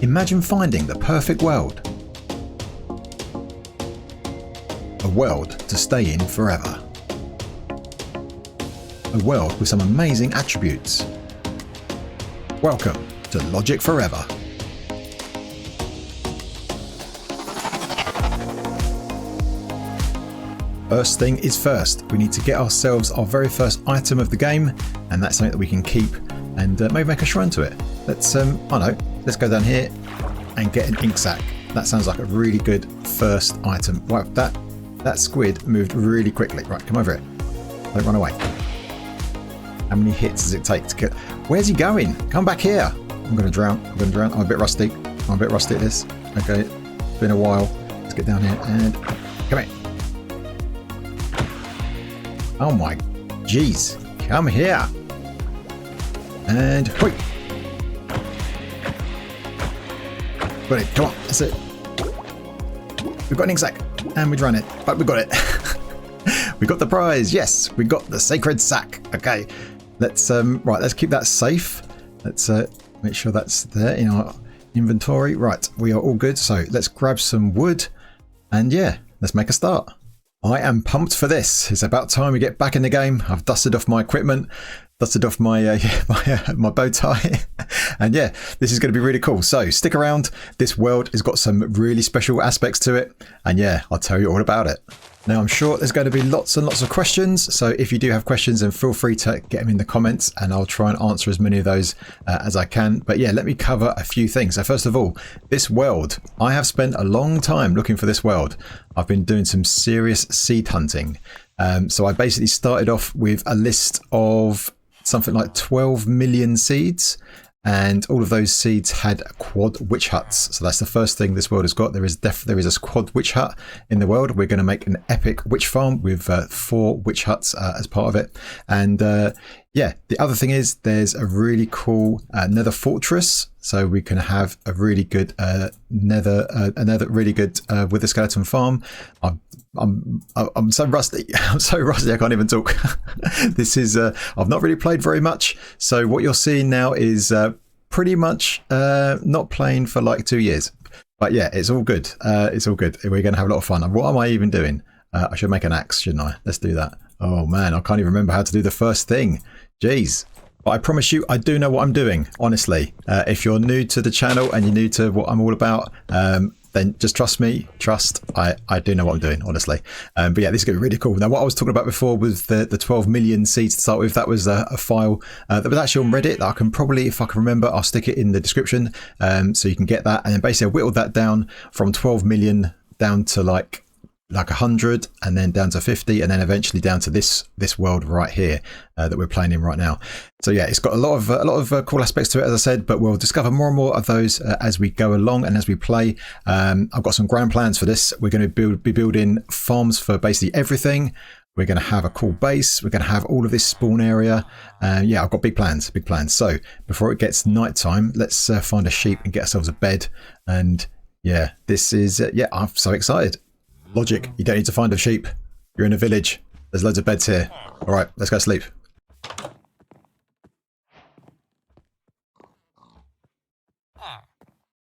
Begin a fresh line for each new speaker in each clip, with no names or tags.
Imagine finding the perfect world. A world to stay in forever. A world with some amazing attributes. Welcome to Logic Forever. First thing is first, we need to get ourselves our very first item of the game, and that's something that we can keep and maybe make a shrine to it. Let's let's go down here and get an ink sac. That sounds like a really good first item. Wow, that squid moved really quickly. Right, come over here. Don't run away. How many hits does it take to get? Where's he going? Come back here. I'm gonna drown. I'm a bit rusty. at this. Okay, it's been a while. Let's get down here and come here. Oh my jeez. Come here. And wait. Got it. Come on. That's it. We've got an ink sac and we'd run it, but we got it. We got the prize. Yes, we got the sacred sack. Okay, let's right. Let's keep that safe. Let's make sure that's there in our inventory. Right, we are all good. So let's grab some wood, and yeah, let's make a start. I am pumped for this. It's about time we get back in the game. I've dusted off my equipment, dusted off my my bow tie, and yeah, this is going to be really cool. So stick around. This world has got some really special aspects to it, and yeah, I'll tell you all about it. Now, I'm sure there's going to be lots and lots of questions, so if you do have questions, then feel free to get them in the comments and I'll try and answer as many of those as I can. But yeah, let me cover a few things. So first of all, this world, I have spent a long time looking for this world. I've been doing some serious seed hunting. So I basically started off with a list of something like 12 million seeds. And all of those seeds had quad witch huts. So that's the first thing this world has got. There is a quad witch hut in the world. We're going to make an epic witch farm with 4 witch huts as part of it. And yeah, the other thing is there's a really cool nether fortress. So we can have a really good nether really good with the skeleton farm. I'm so rusty. I'm so rusty. I can't even talk. This is I've not really played very much. So what you're seeing now is pretty much not playing for like 2 years. But yeah, it's all good. It's all good. We're going to have a lot of fun. And what am I even doing? I should make an axe, shouldn't I? Let's do that. Oh man, I can't even remember how to do the first thing. Jeez. But I promise you, I do know what I'm doing, honestly. If you're new to the channel and you're new to what I'm all about, then just trust me. I do know what I'm doing, honestly. But yeah, this is going to be really cool. Now, what I was talking about before was the 12 million seeds to start with. That was a file that was actually on Reddit. That I can probably, if I can remember, I'll stick it in the description so you can get that. And then basically I whittled that down from 12 million down to like 100, and then down to 50, and then eventually down to this world right here that we're playing in right now. So yeah, it's got a lot of cool aspects to it, as I said, but we'll discover more and more of those as we go along and as we play. I've got some grand plans for this. We're going to be building farms for basically everything. We're going to have a cool base. We're going to have all of this spawn area. Yeah, I've got big plans. So before it gets nighttime, let's find a sheep and get ourselves a bed. And yeah, this is yeah, I'm so excited. Logic, you don't need to find a sheep. You're in a village. There's loads of beds here. All right, let's go sleep.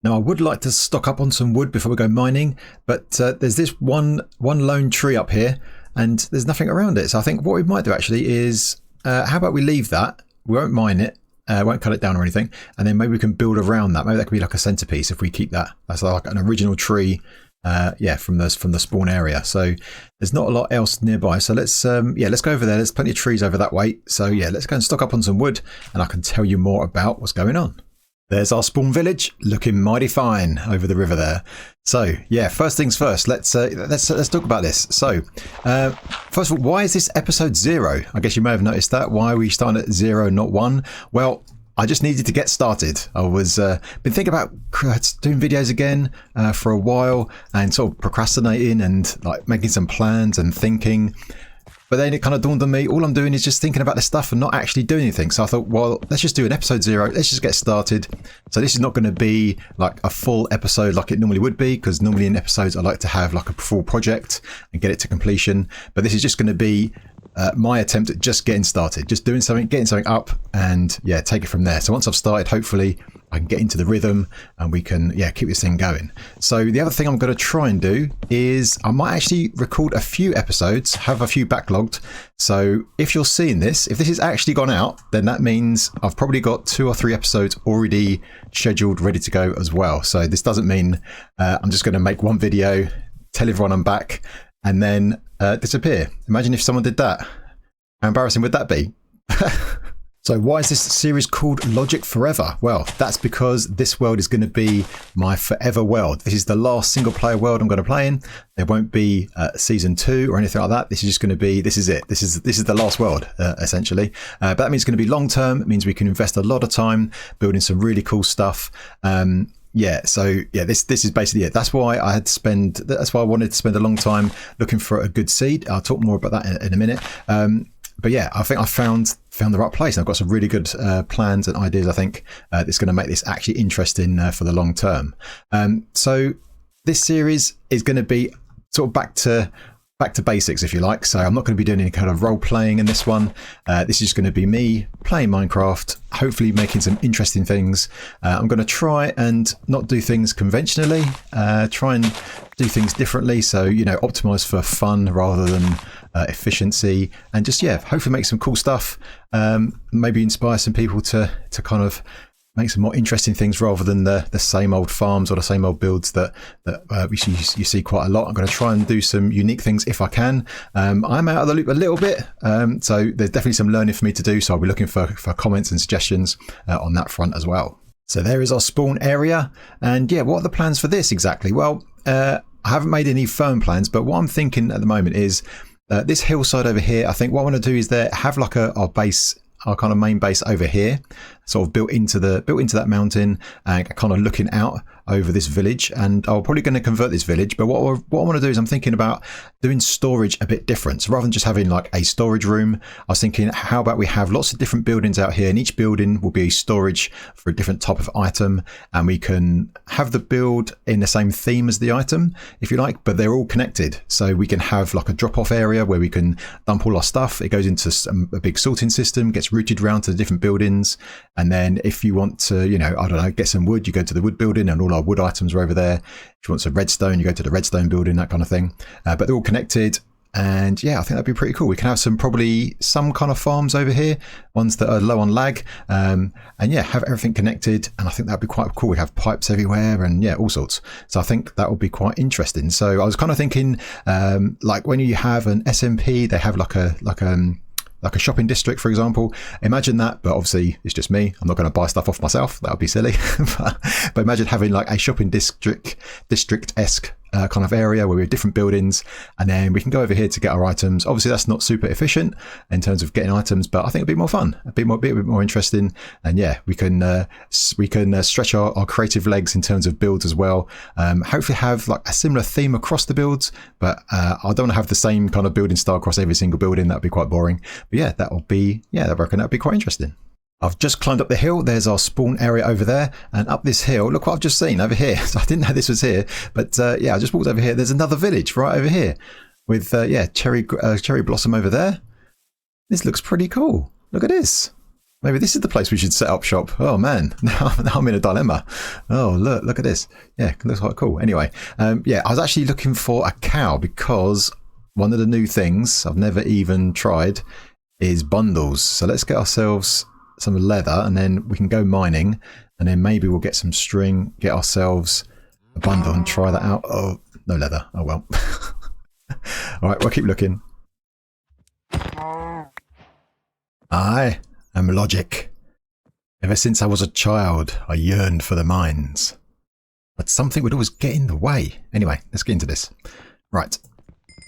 Now, I would like to stock up on some wood before we go mining, but there's this one lone tree up here, and there's nothing around it. So I think what we might do actually is, how about we leave that? We won't mine it. Won't cut it down or anything, and then maybe we can build around that. Maybe that could be like a centerpiece if we keep that. That's like an original tree. Yeah, from the spawn area. So there's not a lot else nearby. So let's let's go over there. There's plenty of trees over that way. So yeah, let's go and stock up on some wood, and I can tell you more about what's going on. There's our spawn village, looking mighty fine over the river there. So yeah, first things first. Let's talk about this. So first of all, why is this episode 0? I guess you may have noticed that. Why are we starting at 0, not 1? Well, I just needed to get started. I was been thinking about doing videos again for a while, and sort of procrastinating and like making some plans and thinking. But then it kind of dawned on me, all I'm doing is just thinking about this stuff and not actually doing anything. So I thought, well, let's just do an episode 0. Let's just get started. So this is not going to be like a full episode like it normally would be, because normally in episodes I like to have like a full project and get it to completion. But this is just going to be my attempt at just getting started, just doing something, getting something up, and yeah, take it from there. So once I've started, hopefully I can get into the rhythm and we can, yeah, keep this thing going. So the other thing I'm going to try and do is I might actually record a few episodes, have a few backlogged. So if you're seeing this, if this has actually gone out, then that means I've probably got 2 or 3 episodes already scheduled, ready to go as well. So this doesn't mean I'm just going to make one video, tell everyone I'm back, and then disappear. Imagine if someone did that. How embarrassing would that be? So why is this series called Logic Forever? Well, that's because this world is going to be my forever world. This is the last single player world I'm going to play in. There won't be season 2 or anything like that. This is just going to be, this is it. This is the last world, essentially. But that means it's going to be long term. It means we can invest a lot of time building some really cool stuff. Yeah, so yeah, this is basically it. That's why I wanted to spend a long time looking for a good seed. I'll talk more about that in a minute. But yeah, I think I found the right place. I've got some really good plans and ideas. I think it's going to make this actually interesting for the long term. So this series is going to be sort of back to basics, if you like. So I'm not going to be doing any kind of role playing in this one. This is just going to be me playing Minecraft, hopefully making some interesting things. I'm going to try and not do things conventionally, try and do things differently. So, you know, optimize for fun rather than efficiency, and just, yeah, hopefully make some cool stuff. Maybe inspire some people to kind of make some more interesting things rather than the same old farms or the same old builds that you see quite a lot. I'm going to try and do some unique things if I can. I'm out of the loop a little bit, so there's definitely some learning for me to do. So I'll be looking for comments and suggestions on that front as well. So there is our spawn area, and yeah, what are the plans for this exactly? Well, I haven't made any firm plans, but what I'm thinking at the moment is this hillside over here. I think what I want to do is have like our base, our kind of main base over here, sort of built into that mountain and kind of looking out over this village. And I'm probably going to convert this village, but what I want to do is I'm thinking about doing storage a bit different. So rather than just having like a storage room, I was thinking, how about we have lots of different buildings out here, and each building will be storage for a different type of item, and we can have the build in the same theme as the item, if you like, but they're all connected. So we can have like a drop-off area where we can dump all our stuff. It goes into a big sorting system, gets routed around to the different buildings. And then if you want to, you know, I don't know, get some wood, you go to the wood building and all our wood items are over there. If you want some redstone, you go to the redstone building, that kind of thing. But they're all connected. And yeah, I think that'd be pretty cool. We can have probably some kind of farms over here, ones that are low on lag. And yeah, have everything connected. And I think that'd be quite cool. We have pipes everywhere and yeah, all sorts. So I think that would be quite interesting. So I was kind of thinking, like when you have an SMP, they have like a shopping district, for example. Imagine that, but obviously it's just me. I'm not going to buy stuff off myself. That would be silly. but imagine having like a shopping district-esque kind of area where we have different buildings, and then we can go over here to get our items. Obviously that's not super efficient in terms of getting items, but I think it'd be more fun, a bit more interesting. And yeah, we can stretch our creative legs in terms of builds as well. Hopefully have like a similar theme across the builds, but I don't want to have the same kind of building style across every single building. That'd be quite boring. But yeah, I reckon that'd be quite interesting. I've just climbed up the hill. There's our spawn area over there, and up this hill, look what I've just seen over here. So I didn't know this was here, but yeah, I just walked over here. There's another village right over here with yeah, cherry blossom over there. This looks pretty cool. Look at this. Maybe this is the place we should set up shop. Oh man, now I'm in a dilemma. Oh look at this. Yeah, it looks quite cool. Anyway, yeah, I was actually looking for a cow because one of the new things I've never even tried is bundles. So let's get ourselves some leather, and then we can go mining, and then maybe we'll get some string, get ourselves a bundle and try that out. Oh, no leather. Oh well. All right, we'll keep looking. I am Logic. Ever since I was a child, I yearned for the mines, but something would always get in the way. Anyway, let's get into this. Right.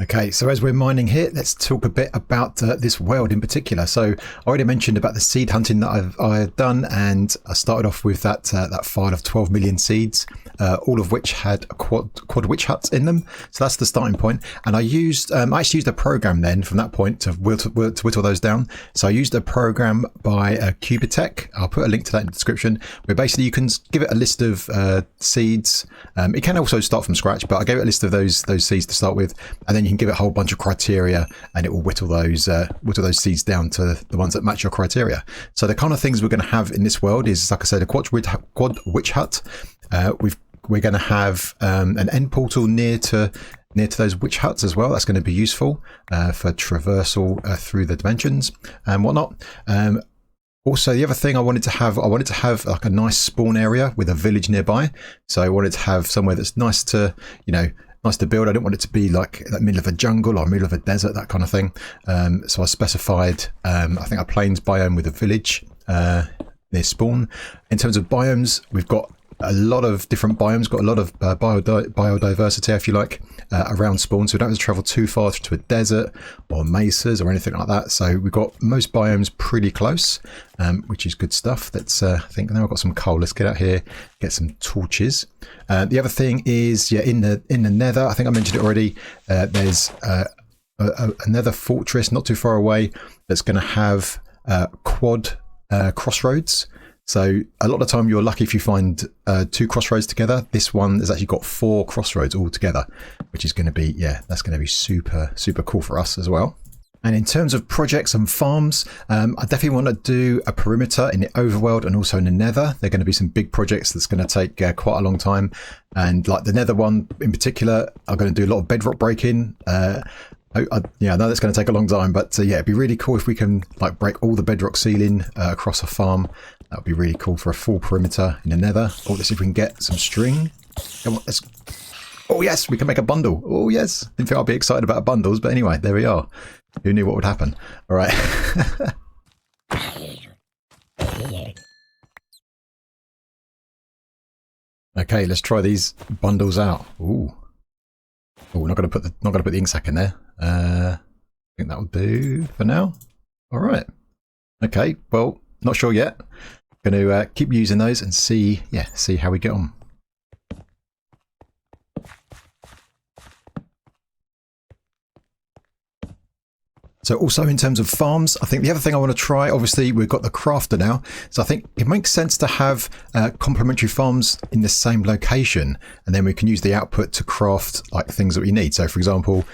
Okay, so as we're mining here, let's talk a bit about this world in particular. So I already mentioned about the seed hunting that I've done, and I started off with that file of 12 million seeds, all of which had quad witch huts in them. So that's the starting point. And I actually used a program then from that point to whittle those down. So I used a program by Cubitech. I'll put a link to that in the description, where basically you can give it a list of seeds. It can also start from scratch, but I gave it a list of those seeds to start with, and then you can give it a whole bunch of criteria, and it will whittle those seeds down to the ones that match your criteria. So the kind of things we're going to have in this world is, like I said, a quad witch hut. We're going to have an end portal near to those witch huts as well. That's going to be useful for traversal through the dimensions and whatnot. Also, the other thing I wanted to have like a nice spawn area with a village nearby. So I wanted to have somewhere that's nice to build. I didn't want it to be like in the middle of a jungle or middle of a desert, that kind of thing. So I specified, I think, a plains biome with a village near spawn. In terms of biomes, we've got a lot of different biomes, got a lot of biodiversity, if you like, around spawn, so we don't have to travel too far to a desert or mesas or anything like that. So we've got most biomes pretty close, which is good stuff. That's I think now I've got some coal. Let's get out here, get some torches. The other thing is, in the nether, I think I mentioned it already, there's a nether fortress not too far away that's going to have quad crossroads. So a lot of the time you're lucky if you find 2 crossroads together. This one has actually got 4 crossroads all together, which is going to be, that's going to be super, super cool for us as well. And in terms of projects and farms, I definitely want to do a perimeter in the overworld and also in the nether. They're going to be some big projects that's going to take quite a long time. And like the nether one in particular, I'm going to do a lot of bedrock breaking. I know that's going to take a long time, but it'd be really cool if we can like break all the bedrock ceiling across a farm. That would be really cool for a full perimeter in the nether. Oh, let's see if we can get some string. Come on, oh yes, we can make a bundle. Oh yes, didn't think I'd be excited about bundles, but anyway, there we are. Who knew what would happen? All right. Okay, let's try these bundles out. Ooh. Oh, not gonna put the ink sac in there. I think that'll do for now. All right. Okay. Well, not sure yet. Going to keep using those and see how we get on. So also in terms of farms, I think the other thing I want to try, obviously we've got the crafter now, so I think it makes sense to have complementary farms in the same location, and then we can use the output to craft like things that we need. So for example,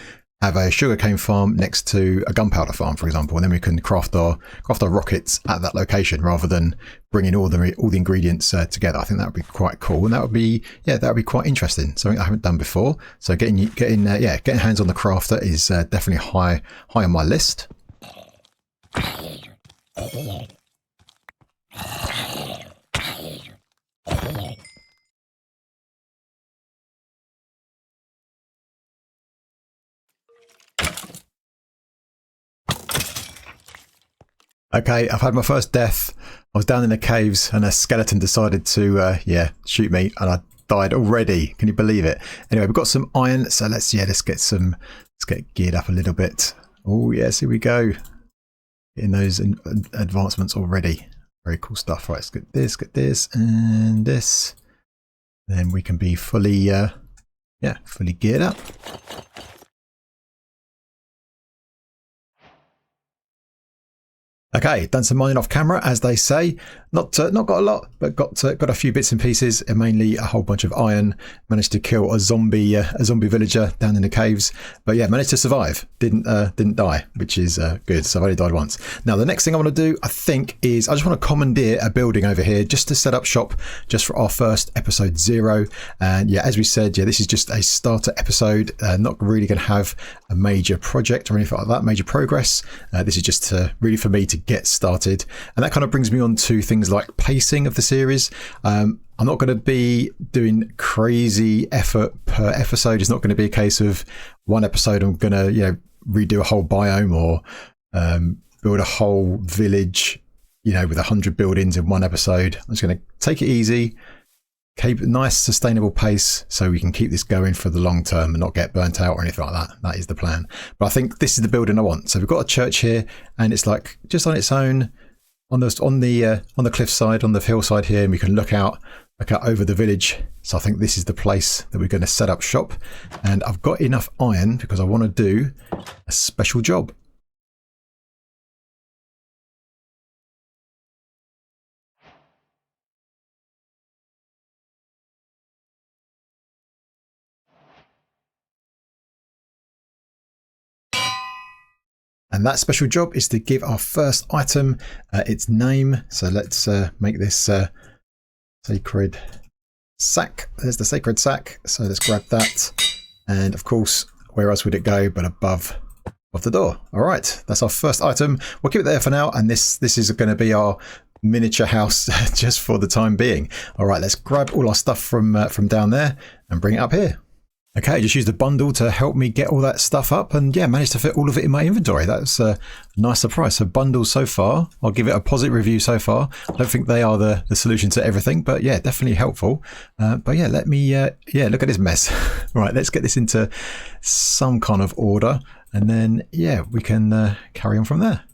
have a sugarcane farm next to a gunpowder farm, for example, and then we can craft our rockets at that location rather than bringing all the ingredients together. I think that would be quite cool, and that would be quite interesting. Something I haven't done before. So getting hands on the crafter is definitely high on my list. Okay, I've had my first death. I was down in the caves and a skeleton decided to shoot me, and I died already. Can you believe it? Anyway, we've got some iron, so let's get geared up a little bit. Oh yes, here we go. Getting those advancements already. Very cool stuff. Right, let's get this and this. Then we can be fully geared up. Okay, done some mining off camera, as they say. Not got a lot, but got a few bits and pieces, and mainly a whole bunch of iron. Managed to kill a zombie villager down in the caves, but yeah, managed to survive. Didn't die, which is good. So I've only died once. Now the next thing I want to do, I think, is I just want to commandeer a building over here just to set up shop, just for our first episode 0. And yeah, as we said, this is just a starter episode. Not really going to have a major project or anything like that, major progress. This is just really for me to get started, and that kind of brings me on to things like pacing of the series. I'm not going to be doing crazy effort per episode. It's not going to be a case of one episode I'm going to redo a whole biome or build a whole village with 100 buildings in one episode. I'm just going to take it easy, keep a nice sustainable pace so we can keep this going for the long term and not get burnt out or anything like that. That is the plan. But I think this is the building I want. So we've got a church here, and it's like just on its own on the cliffside, on the hillside here, and we can look out over the village. So I think this is the place that we're going to set up shop, and I've got enough iron because I want to do a special job. And that special job is to give our first item its name. So let's make this sacred sack. There's the sacred sack. So let's grab that. And of course, where else would it go but above the door? All right, that's our first item. We'll keep it there for now. And this is going to be our miniature house just for the time being. All right, let's grab all our stuff from down there and bring it up here. Okay, just used a bundle to help me get all that stuff up, and yeah, managed to fit all of it in my inventory. That's a nice surprise. So bundles so far, I'll give it a positive review so far. I don't think they are the solution to everything, but yeah, definitely helpful. But yeah, let me, look at this mess. Right, let's get this into some kind of order, and then yeah, we can carry on from there.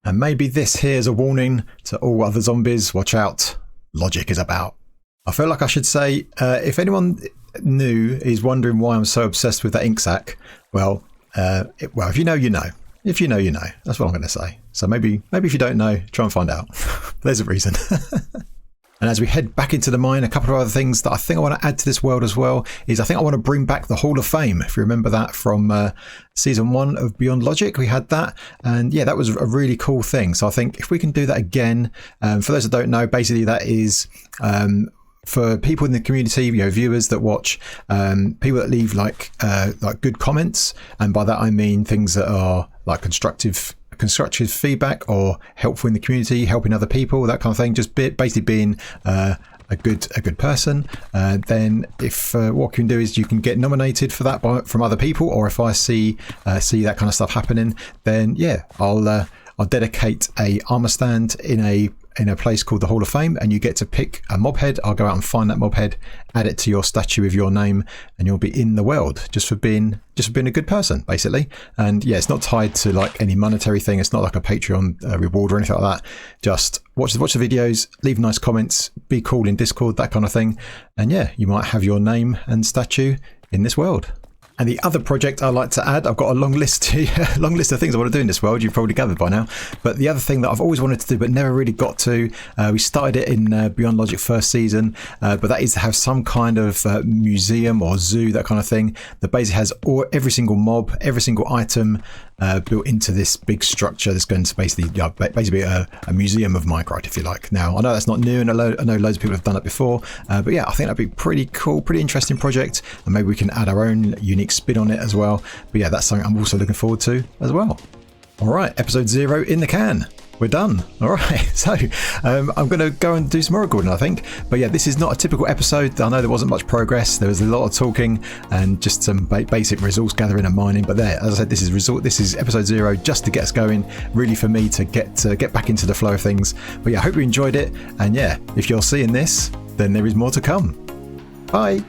And maybe this here is a warning to all other zombies. Watch out, logic is about. I feel like I should say, if anyone new is wondering why I'm so obsessed with that ink sac, well, if you know, you know. If you know, you know. That's what I'm going to say. So maybe if you don't know, try and find out. There's a reason. And as we head back into the mine, a couple of other things that I think I want to add to this world as well is I think I want to bring back the Hall of Fame. If you remember that from season 1 of Beyond Logic, we had that. And yeah, that was a really cool thing. So I think if we can do that again, for those that don't know, basically that is for people in the community, viewers that watch, people that leave like good comments. And by that, I mean things that are like constructive feedback or helpful in the community, helping other people, that kind of thing. Just basically being a good person. Then if what you can do is you can get nominated for that from other people, or if I see that kind of stuff happening, then yeah, I'll dedicate a armor stand in a place called the Hall of Fame, and you get to pick a mob head. I'll go out and find that mob head, add it to your statue with your name, and you'll be in the world just for being a good person, basically. And yeah, it's not tied to like any monetary thing. It's not like a Patreon reward or anything like that. Just watch the videos, leave nice comments, be cool in Discord, that kind of thing. And yeah, you might have your name and statue in this world. And the other project I like to add, I've got a long list of things I want to do in this world. You've probably gathered by now. But the other thing that I've always wanted to do but never really got to, we started it in Beyond Logic first season, but that is to have some kind of museum or zoo, that kind of thing, that basically has every single mob, every single item built into this big structure that's going to basically be a museum of Minecraft, if you like. Now, I know that's not new, and I know loads of people have done it before, but yeah, I think that'd be pretty cool, pretty interesting project, and maybe we can add our own unique spin on it as well. But yeah, that's something I'm also looking forward to as well. All right, episode 0 in the can. We're done. All right, so I'm going to go and do some more recording, I think. But yeah, this is not a typical episode. I know there wasn't much progress. There was a lot of talking and just some basic resource gathering and mining. But there, as I said, this is episode 0, just to get us going, really for me to get back into the flow of things. But yeah, I hope you enjoyed it. And yeah, if you're seeing this, then there is more to come. Bye.